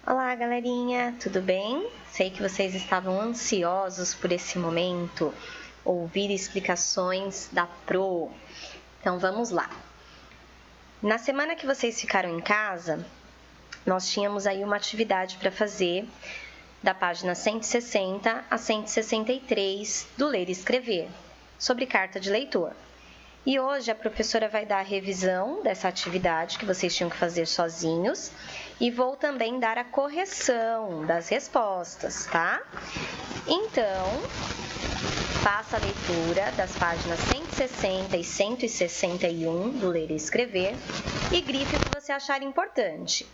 Olá, galerinha, tudo bem? Sei que vocês estavam ansiosos por esse momento, ouvir explicações da Pro. Então vamos lá. Na semana que vocês ficaram em casa, nós tínhamos aí uma atividade para fazer da página 160 a 163 do Ler e Escrever, sobre carta de leitor. E hoje a professora vai dar a revisão dessa atividade que vocês tinham que fazer sozinhos e vou também dar a correção das respostas, tá? Então, faça a leitura das páginas 160 e 161 do Ler e Escrever e grife o que você achar importante.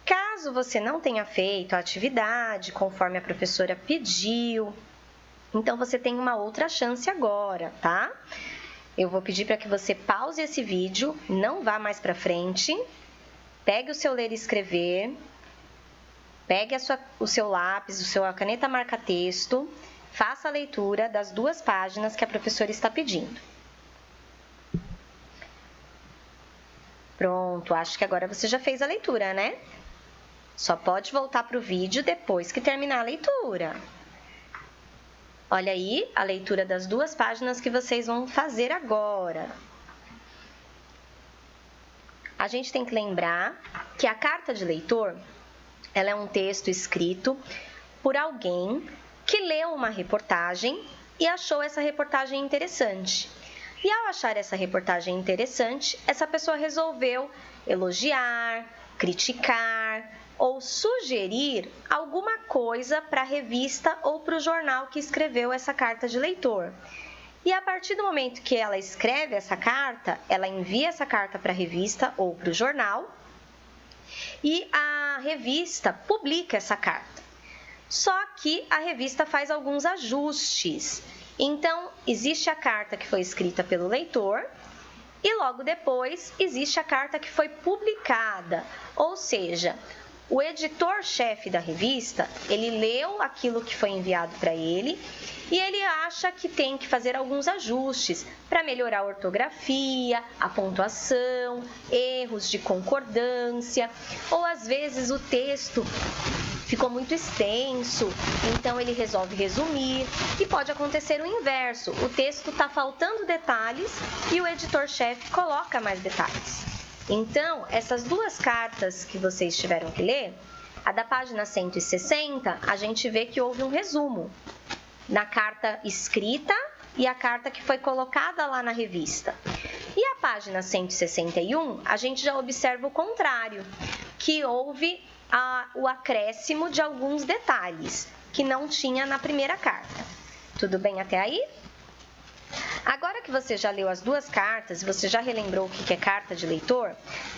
Caso você não tenha feito a atividade conforme a professora pediu, então você tem uma outra chance agora, tá? Eu vou pedir para que você pause esse vídeo, não vá mais para frente, pegue o seu Ler e Escrever, pegue o seu lápis, a sua caneta marca-texto, faça a leitura das 2 páginas que a professora está pedindo. Pronto, acho que agora você já fez a leitura, né? Só pode voltar para o vídeo depois que terminar a leitura. Olha aí a leitura das 2 páginas que vocês vão fazer agora. A gente tem que lembrar que a carta de leitor, ela é um texto escrito por alguém que leu uma reportagem e achou essa reportagem interessante. E ao achar essa reportagem interessante, essa pessoa resolveu elogiar, criticar ou sugerir alguma coisa para a revista ou para o jornal que escreveu essa carta de leitor. E a partir do momento que ela escreve essa carta, ela envia essa carta para a revista ou para o jornal e a revista publica essa carta. Só que a revista faz alguns ajustes. Então, existe a carta que foi escrita pelo leitor e logo depois existe a carta que foi publicada, ou seja, o editor-chefe da revista, ele leu aquilo que foi enviado para ele e ele acha que tem que fazer alguns ajustes para melhorar a ortografia, a pontuação, erros de concordância, ou às vezes o texto ficou muito extenso, então ele resolve resumir, e pode acontecer o inverso, o texto está faltando detalhes e o editor-chefe coloca mais detalhes. Então, essas 2 cartas que vocês tiveram que ler, a da página 160, a gente vê que houve um resumo na carta escrita e a carta que foi colocada lá na revista. E a página 161, a gente já observa o contrário, que houve o acréscimo de alguns detalhes que não tinha na primeira carta. Tudo bem até aí? Agora que você já leu as 2 cartas e você já relembrou o que é carta de leitor,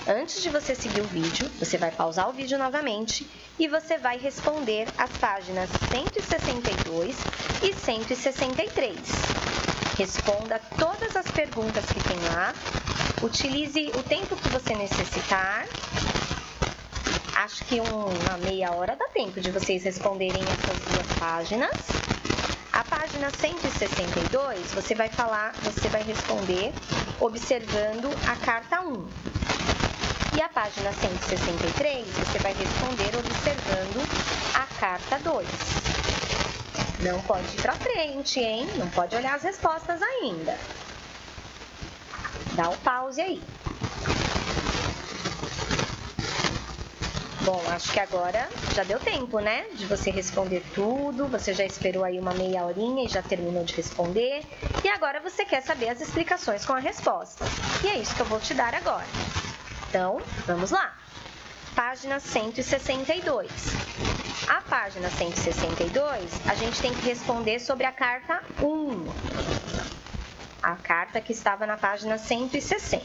antes de você seguir o vídeo, você vai pausar o vídeo novamente e você vai responder as páginas 162 e 163. Responda todas as perguntas que tem lá, utilize o tempo que você necessitar. Acho que uma meia hora dá tempo de vocês responderem essas 2 páginas. A página 162, você vai responder observando a carta 1. E a página 163, você vai responder observando a carta 2. Não pode ir para frente, hein? Não pode olhar as respostas ainda. Dá o pause aí. Bom, acho que agora já deu tempo, né? De você responder tudo. Você já esperou aí uma meia horinha e já terminou de responder. E agora você quer saber as explicações com a resposta. E é isso que eu vou te dar agora. Então, vamos lá. Página 162. A página 162, a gente tem que responder sobre a carta 1. A carta que estava na página 160.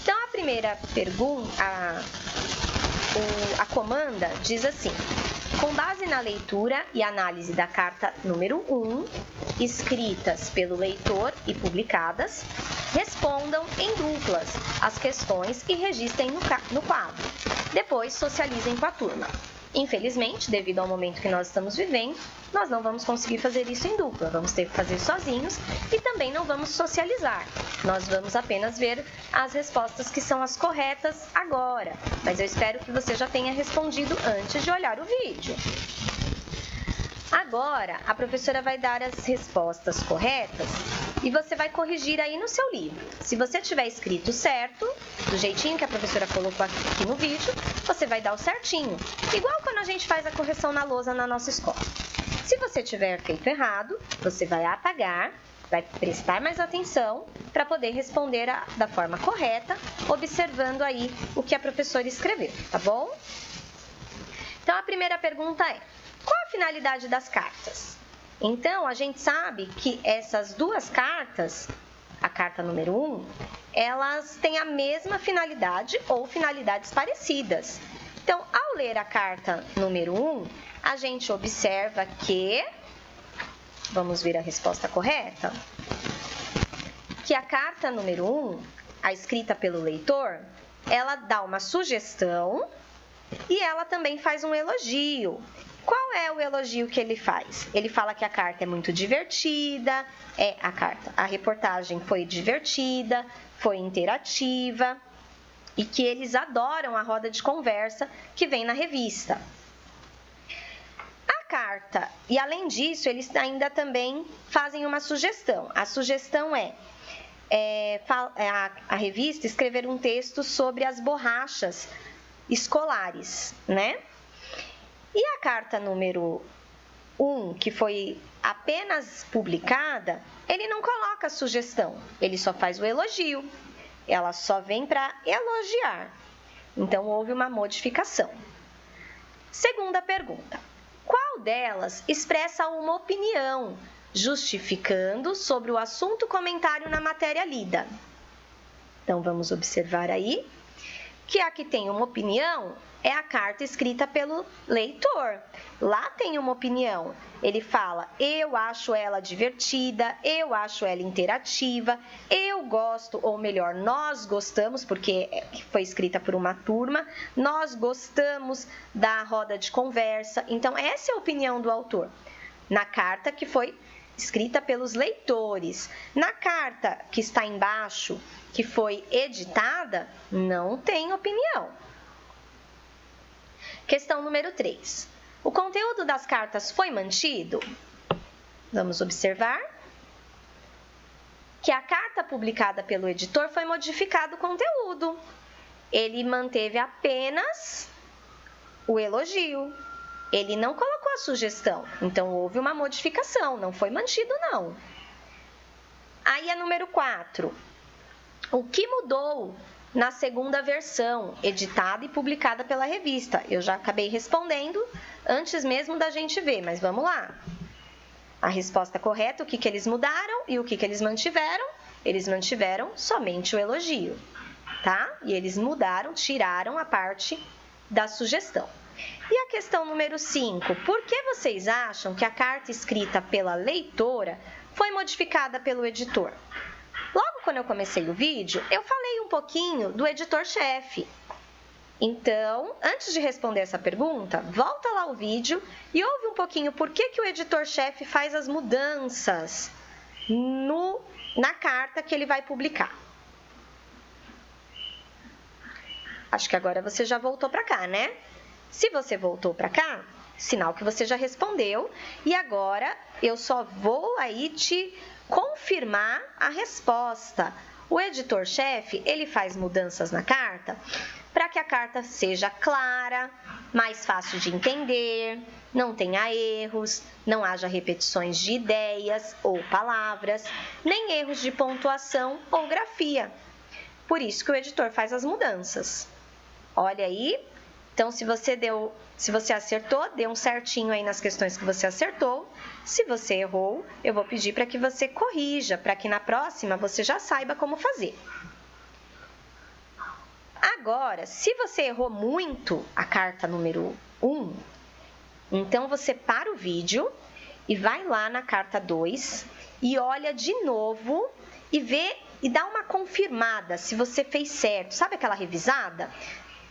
Então, a primeira pergunta... A comanda diz assim: com base na leitura e análise da carta número 1, escritas pelo leitor e publicadas, respondam em duplas as questões e registrem no quadro. Depois, socializem com a turma. Infelizmente, devido ao momento que nós estamos vivendo, nós não vamos conseguir fazer isso em dupla, vamos ter que fazer sozinhos e também não vamos socializar. Nós vamos apenas ver as respostas que são as corretas agora, mas eu espero que você já tenha respondido antes de olhar o vídeo. Agora, a professora vai dar as respostas corretas e você vai corrigir aí no seu livro. Se você tiver escrito certo, do jeitinho que a professora colocou aqui no vídeo, você vai dar o certinho, igual quando a gente faz a correção na lousa na nossa escola. Se você tiver feito errado, você vai apagar, vai prestar mais atenção para poder responder da forma correta, observando aí o que a professora escreveu, tá bom? Então, a primeira pergunta é: qual a finalidade das cartas? Então, a gente sabe que essas duas cartas, a carta número 1, elas têm a mesma finalidade ou finalidades parecidas. Então, ao ler a carta número 1, a gente observa que, vamos ver a resposta correta, que a carta número 1, a escrita pelo leitor, ela dá uma sugestão e ela também faz um elogio. Qual é o elogio que ele faz? Ele fala que a carta é muito divertida, a reportagem foi divertida, foi interativa e que eles adoram a roda de conversa que vem na revista. A carta, e além disso, eles ainda também fazem uma sugestão. A sugestão a revista escrever um texto sobre as borrachas escolares, né? E a carta número 1, que foi apenas publicada, ele não coloca a sugestão, ele só faz o elogio. Ela só vem para elogiar. Então, houve uma modificação. Segunda pergunta: qual delas expressa uma opinião, justificando sobre o assunto comentário na matéria lida? Então, vamos observar aí que a que tem uma opinião é a carta escrita pelo leitor. Lá tem uma opinião. Ele fala: eu acho ela divertida, eu acho ela interativa, eu gosto, ou melhor, nós gostamos, porque foi escrita por uma turma, nós gostamos da roda de conversa. Então, essa é a opinião do autor, na carta que foi escrita pelos leitores. Na carta que está embaixo, que foi editada, não tem opinião. Questão número 3. O conteúdo das cartas foi mantido? Vamos observar que a carta publicada pelo editor foi modificado o conteúdo. Ele manteve apenas o elogio. Ele não colocou a sugestão. Então, houve uma modificação, não foi mantido, não. Aí, a número 4. O que mudou na segunda versão, editada e publicada pela revista? Eu já acabei respondendo antes mesmo da gente ver, mas vamos lá. A resposta correta, o que eles mudaram e o que eles mantiveram? Eles mantiveram somente o elogio, tá? E eles mudaram, tiraram a parte da sugestão. E a questão número 5, por que vocês acham que a carta escrita pela leitora foi modificada pelo editor? Logo quando eu comecei o vídeo, eu falei um pouquinho do editor-chefe. Então, antes de responder essa pergunta, volta lá o vídeo e ouve um pouquinho por que o editor-chefe faz as mudanças na carta que ele vai publicar. Acho que agora você já voltou para cá, né? Se você voltou para cá, sinal que você já respondeu. E agora eu só vou aí te confirmar a resposta. O editor-chefe, ele faz mudanças na carta para que a carta seja clara, mais fácil de entender, não tenha erros, não haja repetições de ideias ou palavras, nem erros de pontuação ou grafia. Por isso que o editor faz as mudanças. Olha aí. Então, se você acertou, dê um certinho aí nas questões que você acertou. Se você errou, eu vou pedir para que você corrija, para que na próxima você já saiba como fazer. Agora, se você errou muito a carta número 1, então você para o vídeo e vai lá na carta 2 e olha de novo e vê e dá uma confirmada se você fez certo. Sabe aquela revisada?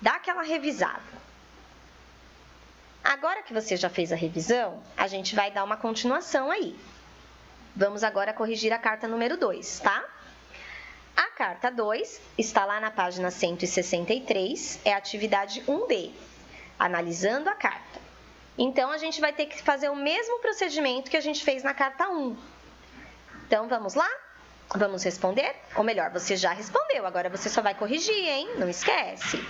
Dá aquela revisada. Agora que você já fez a revisão, a gente vai dar uma continuação aí. Vamos agora corrigir a carta número 2, tá? A carta 2 está lá na página 163, é a atividade 1D, analisando a carta. Então, a gente vai ter que fazer o mesmo procedimento que a gente fez na carta 1. Então, vamos lá? Vamos responder? Ou melhor, você já respondeu, agora você só vai corrigir, hein? Não esquece.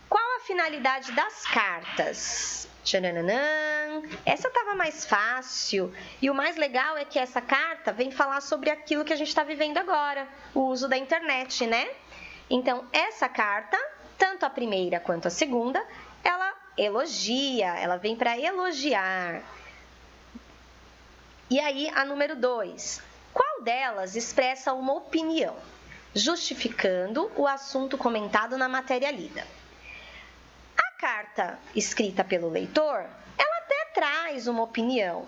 Qual a finalidade das cartas? Tchananã. Essa estava mais fácil. E o mais legal é que essa carta vem falar sobre aquilo que a gente está vivendo agora, o uso da internet, né? Então, essa carta, tanto a primeira quanto a segunda, ela elogia, ela vem para elogiar. E aí, a número 2. Qual delas expressa uma opinião, justificando o assunto comentado na matéria lida? A carta escrita pelo leitor, ela até traz uma opinião,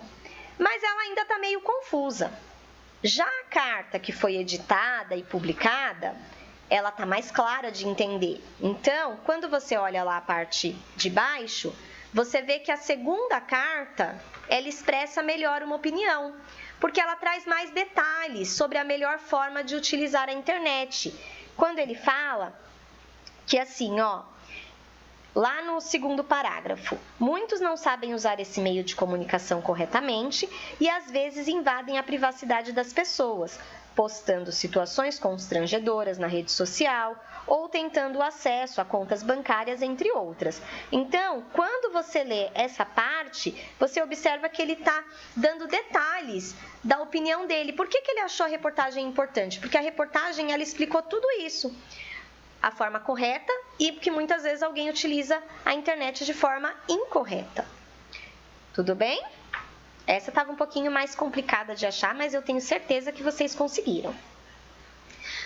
mas ela ainda está meio confusa. Já a carta que foi editada e publicada, ela está mais clara de entender. Então, quando você olha lá a parte de baixo, você vê que a segunda carta, ela expressa melhor uma opinião, porque ela traz mais detalhes sobre a melhor forma de utilizar a internet. Quando ele fala que assim, ó, lá no segundo parágrafo, muitos não sabem usar esse meio de comunicação corretamente e às vezes invadem a privacidade das pessoas, postando situações constrangedoras na rede social ou tentando acesso a contas bancárias, entre outras. Então, quando você lê essa parte, você observa que ele está dando detalhes da opinião dele. Por que ele achou a reportagem importante? Porque a reportagem ela explicou tudo isso, a forma correta e que muitas vezes alguém utiliza a internet de forma incorreta. Tudo bem? Essa estava um pouquinho mais complicada de achar, mas eu tenho certeza que vocês conseguiram.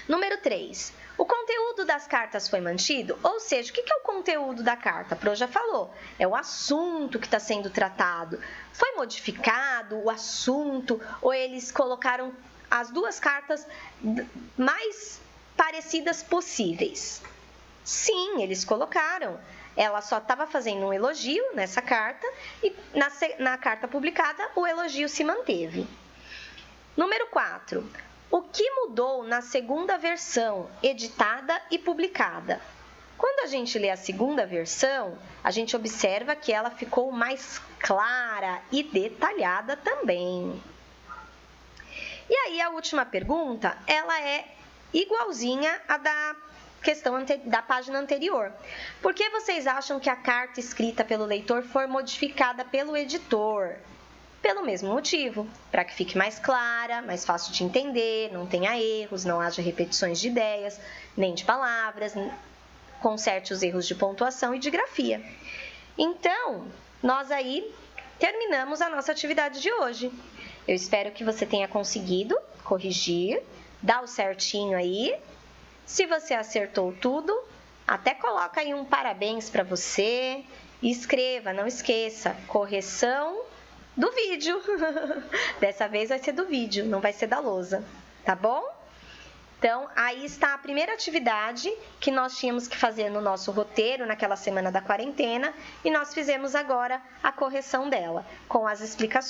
Número 3. O conteúdo das cartas foi mantido? Ou seja, o que é o conteúdo da carta? A Pro já falou. É o assunto que está sendo tratado. Foi modificado o assunto ou eles colocaram as duas cartas mais parecidas possíveis? Sim, eles colocaram. Ela só estava fazendo um elogio nessa carta e na carta publicada o elogio se manteve. Número 4. O que mudou na segunda versão, editada e publicada? Quando a gente lê a segunda versão, a gente observa que ela ficou mais clara e detalhada também. E aí a última pergunta, ela é igualzinha à da questão da página anterior. Por que vocês acham que a carta escrita pelo leitor foi modificada pelo editor? Pelo mesmo motivo, para que fique mais clara, mais fácil de entender, não tenha erros, não haja repetições de ideias, nem de palavras, conserte os erros de pontuação e de grafia. Então, nós aí terminamos a nossa atividade de hoje. Eu espero que você tenha conseguido corrigir, dar o certinho aí. Se você acertou tudo, até coloca aí um parabéns para você. E escreva, não esqueça, correção do vídeo. Dessa vez vai ser do vídeo, não vai ser da lousa, tá bom? Então, aí está a primeira atividade que nós tínhamos que fazer no nosso roteiro naquela semana da quarentena e nós fizemos agora a correção dela, com as explicações.